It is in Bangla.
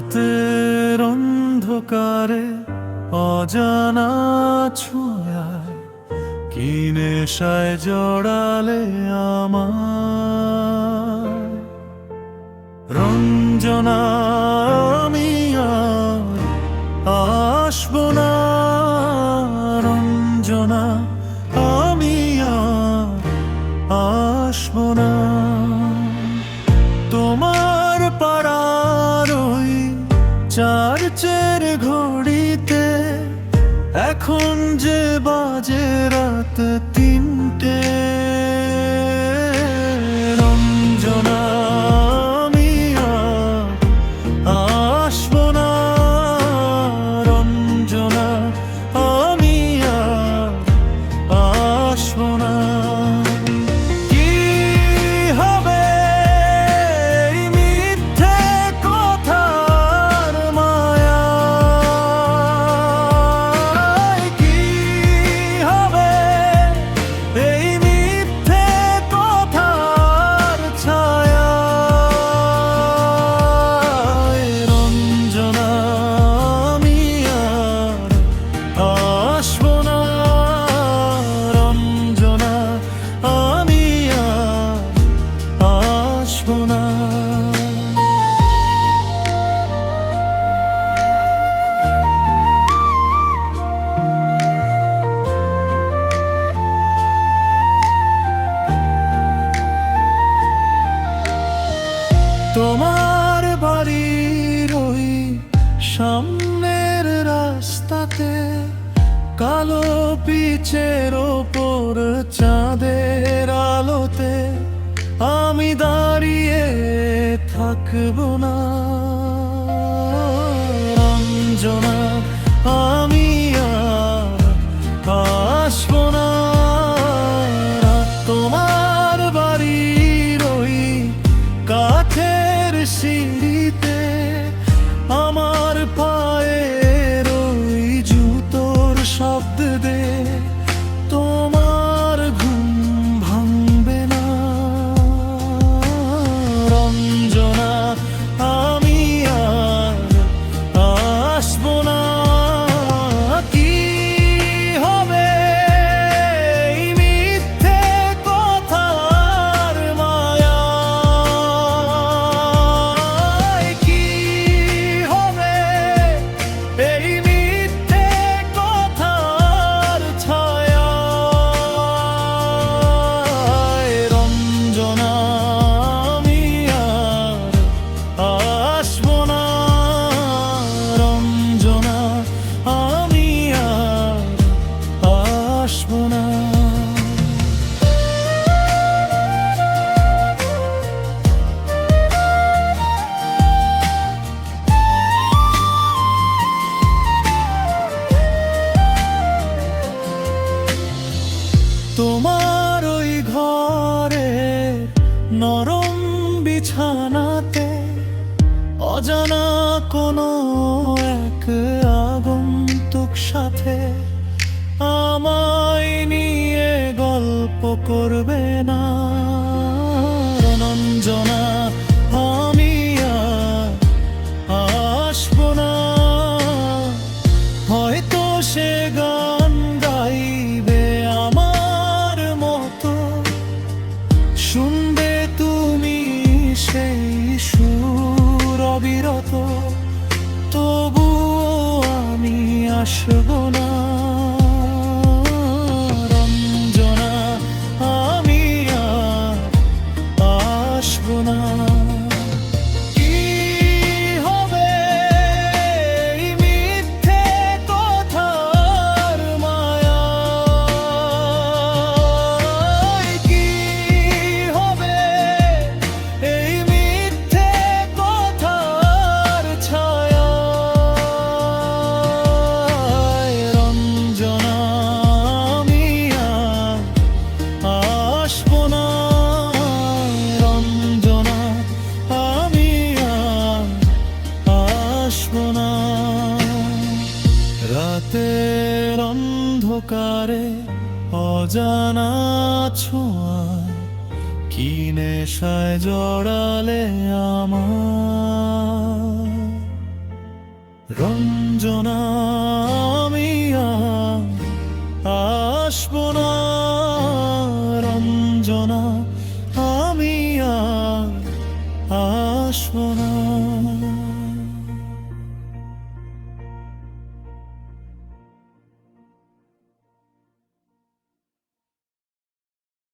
রাতের অন্ধকারে অজানা ছোঁয়ায় কি নেশায় জড়ালে আমার রঞ্জনা। আমি আর আসবো না রঞ্জনা, আমি আর আসবো না। তোমার পাড়ার ওই চার্চের ঘড়িতে এখন যে বাজে রাত 3টে। রঞ্জনা, আমি আর আসবো না রঞ্জনা, আমি আর আসবো না। কি হবে এই মিথ্যে কথার মায়ায়? কি হবে এই মিথ্যে কথার ছায়ায়? রঞ্জনা, আমি আর আসবো না রঞ্জনা, আমি আর আসবো না। তোমার বাড়ির ওই সামনের রাস্তাতে কালো পিচের ওপর চাঁদের আলোতে আমি দাঁড়িয়ে থাকবো না রঞ্জনা, আমি আর আসবো না। তোমার বাড়ির ওই কাঠের সিঁড়িতে আমার পায়ের ওই জুতোর শব্দ দে তোমার ঘুম ভাঙবে না রঞ্জনা, আমি আর আসবো না। কি হবে এই মিথ্যে কথার মায়ায়? কি হবে এই মিথ্যে কথার ছায়ায়? রঞ্জনা, আমি আর আসবো না রঞ্জনা, আমি আর আসবো না। তোমার ওই ঘরে নরম বিছানাতে অজানা কোনো এক আগন্তুক সাথে আমায় নিয়ে গল্প করবে না রঞ্জনা, আমি আর আসবো না। হয়তো সে গান গাইবে আমার মতো, শুনবে তুমি সেই সুর অবিরত, তবুও আমি আসবো না রঞ্জনা, আমি আর আসবো না। কি হবে এই মিথ্যে কথার মায়ায়? কি হবে এই মিথ্যে কথার ছায়ায়? রঞ্জনা, আমি আর আসবো না রঞ্জনা, আমি আর আসবো না। রাতের অন্ধকারে অজানা ছোঁয়ায় কি নেশায় জড়ালে আমার রঞ্জনা আমি আর আসবো না, রঞ্জনা আমি আর আসবো না।